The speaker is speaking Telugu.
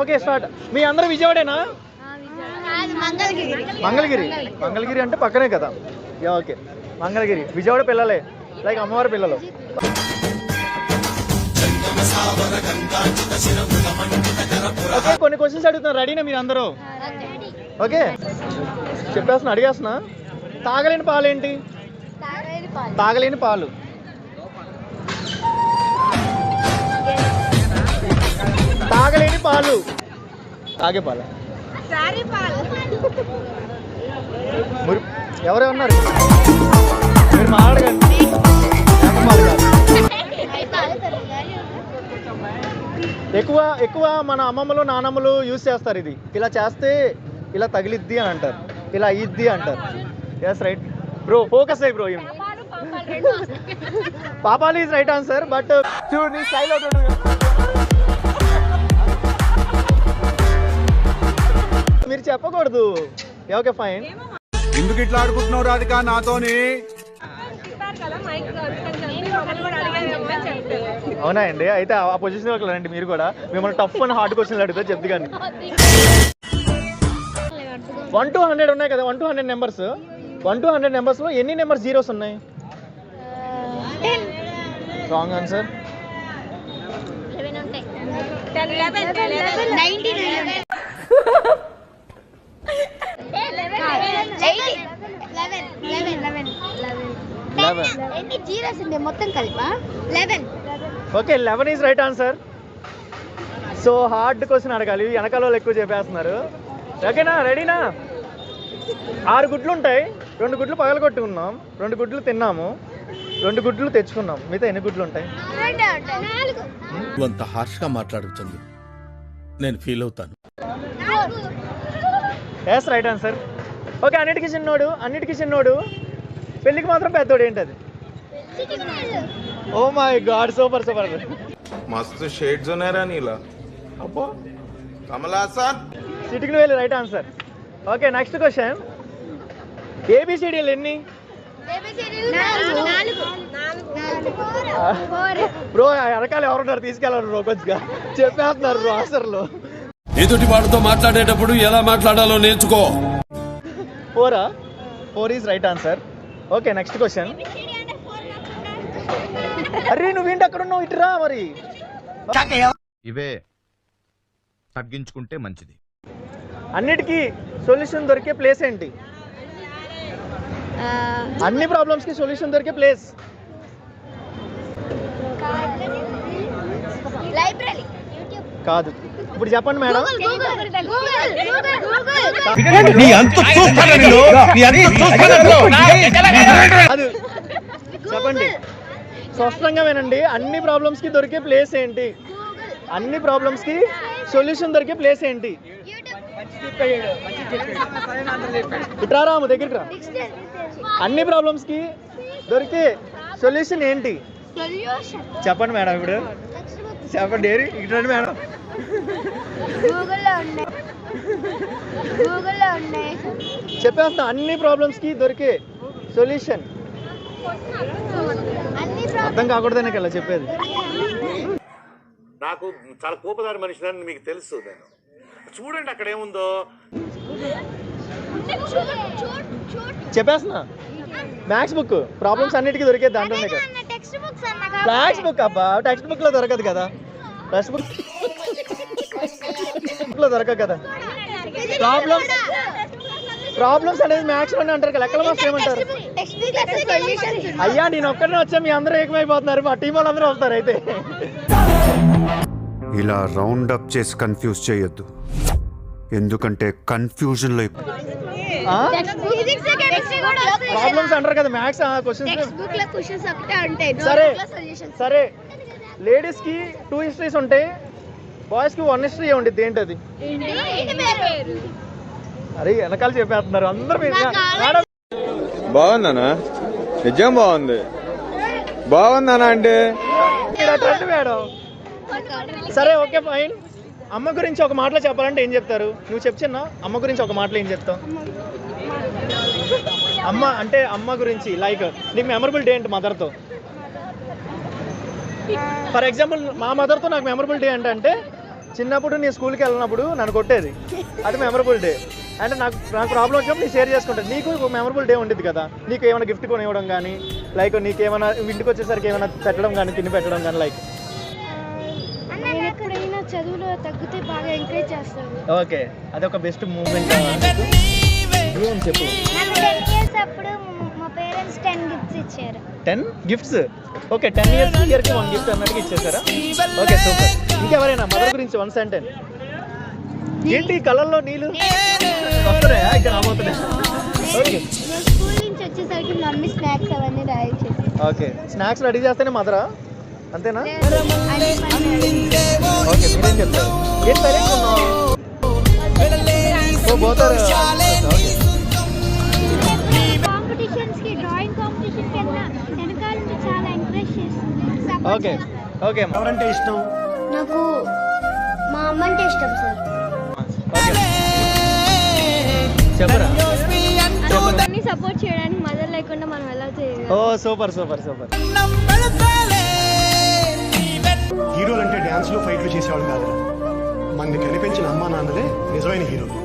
Okay start. మీ అందరూ విజయవాడేనా? మంగళగిరి. మంగళగిరి అంటే పక్కనే కదా. ఓకే మంగళగిరి విజయవాడ పిల్లలే, లైక్ అమ్మవారి పిల్లలు. ఓకే కొన్ని క్వశ్చన్స్ అడుగుతున్నారు, రెడీనా మీరు అందరూ? ఓకే చెప్పేస్తున్నా, అడిగేస్తున్నా. తాగలేని పాలు ఏంటి? తాగలేని పాలు. తాగలేని పాలు. తాగే పాలు. ఎవరే ఉన్నారు మీరు? మాట్లాడగండి. ఎక్కువ ఎక్కువ మన అమ్మమ్మలు నానమ్మలు యూజ్ చేస్తారు. ఇది ఇలా చేస్తే ఇలా తగిలిద్ది అని అంటారు, ఇలా అయ్యిద్ది అంటారు. ఎస్ రైట్ బ్రో, ఫోకస్ అయ్యి బ్రో. పాపాలు ఈజ్ రైట్ ఆన్సర్. బట్ చూడు నీ స్టైల్ మీరు చెప్పకూడదు. Okay fine. ఎందుకు ఇట్లా ఆడుకుంటున్నావు రాధిక నాతోని? అవునా అండి, అయితే ఆ పొజిషన్ రండి మీరు కూడా. మిమ్మల్ని టఫ్ అండ్ హార్డ్ క్వశ్చన్లు అడిగితే చెప్తే కానీ. 1 to 100 ఉన్నాయి కదా, 1 to 100 నెంబర్స్. 1 to 100 నెంబర్స్లో ఎన్ని నెంబర్స్ జీరోస్ ఉన్నాయి? Wrong answer. 11. Okay 11 is right answer. So hard question అడగాలి, వెనకాల వాళ్ళు ఎక్కువ చెప్పేస్తున్నారు. ఓకేనా, రెడీనా? 6 గుడ్లు ఉంటాయి, 2 గుడ్లు పగలగొట్టుకున్నాం, 2 గుడ్లు తిన్నాము, 2 గుడ్లు తెచ్చుకున్నాం. మిగతా ఎన్ని గుడ్లు ఉంటాయి? అంత హార్ష్గా మాట్లాడుతుంది, నేను ఫీల్ అవుతాను. Yes right answer. ఓకే అన్నిటికీ చిన్నోడు పెళ్ళికి మాత్రం పెద్దోడు. ఏంటది? Oh my god, super super. మస్తు షేడ్స్ ఉన్నారా నీలా? అబ్బో కమలాసన్. సిటీకి వెళ్ళి right answer. Okay next question. ఏబిసిడీలు ఎన్ని? బ్రో వెనకాల ఎవరున్నారు? తీసుకెళ్ళారు బ్రో, కొద్దిగా చెప్పేస్తున్నారు బ్రో ఆన్సర్లు. ఎదుటి వాడితో మాట్లాడేటప్పుడు ఎలా మాట్లాడాలో నేర్చుకో. 4 is right answer. Okay next question. అరే నువ్వేంటి అక్కడ ఉన్నావు? ఇటురా మరి. ఇవే తగ్గించుకుంటే మంచిది. అన్నిటికీ సొల్యూషన్ దొరికే ప్లేస్ ఏంటి? అన్ని ప్రాబ్లమ్స్ కి సొల్యూషన్ దొరికే ప్లేస్. లైబ్రరీ కాదు. ఇప్పుడు చెప్పండి మేడం. అది చెప్పండి, స్పష్టంగా వినండి. అన్ని ప్రాబ్లమ్స్ కి దొరికే ప్లేస్ ఏంటి? అన్ని ప్రాబ్లమ్స్ కి సొల్యూషన్ దొరికే ప్లేస్ ఏంటి? ఇట్రా రాము, దగ్గరికి రా. అన్ని ప్రాబ్లమ్స్ కి దొరికే సొల్యూషన్ ఏంటి? చెప్పండి మేడం. ఇప్పుడు చెప్పండి. ఇటు మేడం. చెప్పేస్తా. అన్ని ప్రాబ్లమ్స్ కి దొరికే సొల్యూషన్. అర్థం కాకూడదనే కదా చెప్పేది. నాకు చాలా కోపదారి మనిషిని మీకు తెలుసు. నేను చూడండి అక్కడ ఏముందో చెప్పేస్తున్నా. మ్యాథ్స్ బుక్ ప్రాబ్లమ్స్ అన్నిటికీ దొరికేది దాంట్లోనే కదా. టెక్స్ట్ బుక్ అబ్బా, టెక్స్ట్ బుక్ లో దొరకదు కదా. టెక్స్ట్ బుక్ లో దొరకదు కదా. ప్రాబ్లమ్స్ అనేది మ్యాథ్స్ లోనే అంటారు కదా. లెక్కల మాస్టర్ ఏమంటారు? అయ్యా నేను ఒక్కడనే వచ్చా, మీ అందరూ ఏకమైపోతున్నారు. మా టీం వాళ్ళందరూ వస్తారు. అయితే ఇలా రౌండ్ అప్ చేసి కన్ఫ్యూజ్ చేయొద్దు, ఎందుకంటే కన్ఫ్యూజన్ లో ప్రాబ్లమ్స్ అంటారు కదా మ్యాథ్స్ క్వశ్చన్స్. సరే సరే, లేడీస్ కి 2 హిస్టరీస్ ఉంటాయి, బాయ్స్ కి 1 హిస్టరీ ఉండిద్ది. ఏంటది? అరే వెనకాల చెప్పేస్తున్నారు అందరూ. బాగుందనా? నిజం బాగుంది. బాగుందనా అంటే మేడం. సరే ఓకే ఫైన్. అమ్మ గురించి ఒక మాటలో చెప్పాలంటే ఏం చెప్తారు? నువ్వు చెప్తున్నా అమ్మ గురించి ఒక మాటలో ఏం చెప్తావు? అమ్మ అంటే అమ్మ గురించి లైక్ నీకు మెమరబుల్ డే ఏంటి మదర్తో? ఫర్ ఎగ్జాంపుల్ మా మదర్తో నాకు మెమరబుల్ డే అంటే చిన్నప్పుడు నీ స్కూల్కి వెళ్ళినప్పుడు నన్ను కొట్టేది, అది మెమరబుల్ డే. అంటే నాకు ప్రాబ్లం వచ్చినప్పుడు నేను షేర్ చేసుకుంటాను. నీకు ఒక మెమరబుల్ డే ఉండేది కదా, నీకు ఏమైనా గిఫ్ట్ కొనివ్వడం కానీ, లైక్ నీకేమైనా ఇంటికి వచ్చేసరికి ఏమైనా పెట్టడం కానీ, తిని పెట్టడం కానీ, లైక్. నేను ఎప్పుడైనా చదువులో తగ్గితే బాగా ఎంకరేజ్ చేస్తాను. ఓకే, అదొక బెస్ట్ మూమెంట్. చెప్పు. నాకు 10 years అప్పుడు మా పేరెంట్స్ 10 గిఫ్ట్స్ ఇచ్చారు. 10 గిఫ్ట్స్. ఓకే, 10 years ఇయర్కి 1 గిఫ్ట్ అన్నట్టుగా ఇచ్చేసారా? Okay, super. ఇంకెవరైనా మదర్ గురించి 1 sentence. ఏంటి కళ్ళల్లో నీళ్ళు వస్తున్నాయా? ఇక్కడ రాబోతున్నాయి. ఓకే, నేను స్కూల్ నుంచి వచ్చేసరికి మమ్మీ స్నాక్స్ అవన్నీ రెడీ చేసి. ఓకే, స్నాక్స్ రెడీ చేస్తేనే మదరా, అంతేనా? అదే ఓకే, మీరేం చెప్తారు? ఏం సైలెంట్ ఉన్నావు? ఓ పోతారు. కాంపిటీషన్స్ కి, డ్రాయింగ్ కాంపిటీషన్ కి వెనకాల నుంచి చాలా ఎంకరేజ్ చేస్తుంది. ఓకే ఓకే అమ్మా. ఎవరంటే ఇష్టం? నాకు మా అమ్మ అంటే ఇష్టం సార్. ఓకే చెప్పరా. అందరినీ సపోర్ట్ చేయడానికి మదర్ లేకుండా మనం ఎలా చేయాలి? ఓ సూపర్ సూపర్ సూపర్. హీరోలు అంటే డ్యాన్స్లు ఫైట్లు చేసేవాళ్ళు కాదు, మంది కనిపించిన అమ్మా నాన్నలే నిజమైన హీరోలు.